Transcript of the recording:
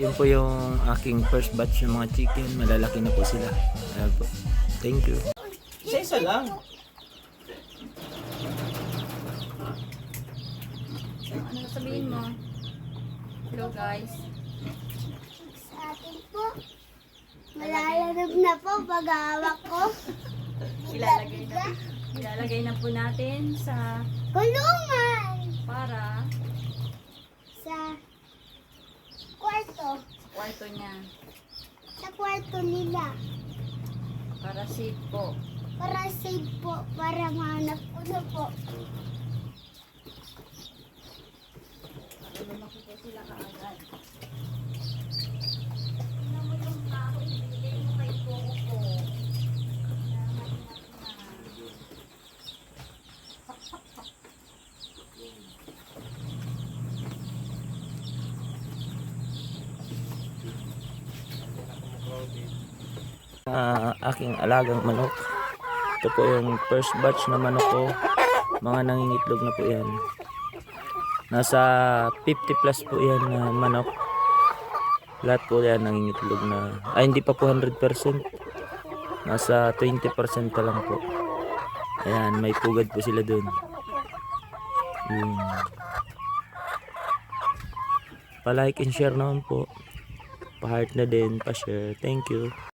Yun po yung aking first batch ng mga chicken. Malalaki na po sila. Ayan po. Thank you. Isa lang. Ano sabihin mo? Hello guys. Sa akin po, malalanab na po pag-hawak ko. Ilalagay na po natin sa Kulungan! para Sa kwarto. kwarto niya. Sa kwarto nila. Para safe po. Para safe po, para mahanap ko na po. Para lumaki po sila kaagad. Tingnan mo yung kahoy, ibigay mo kay Coco. Aking alagang manok. Ito po yung first batch na manok ko. Mga nangingitlog na po yan. Nasa 50 plus po yan na manok. Lahat po yan nangingitlog na. Ay, hindi pa po 100%. Nasa 20% pa lang po. Ayan, may pugad po sila dun. Pa-like and share naman po. Pa-heart na din, pa-share. Thank you.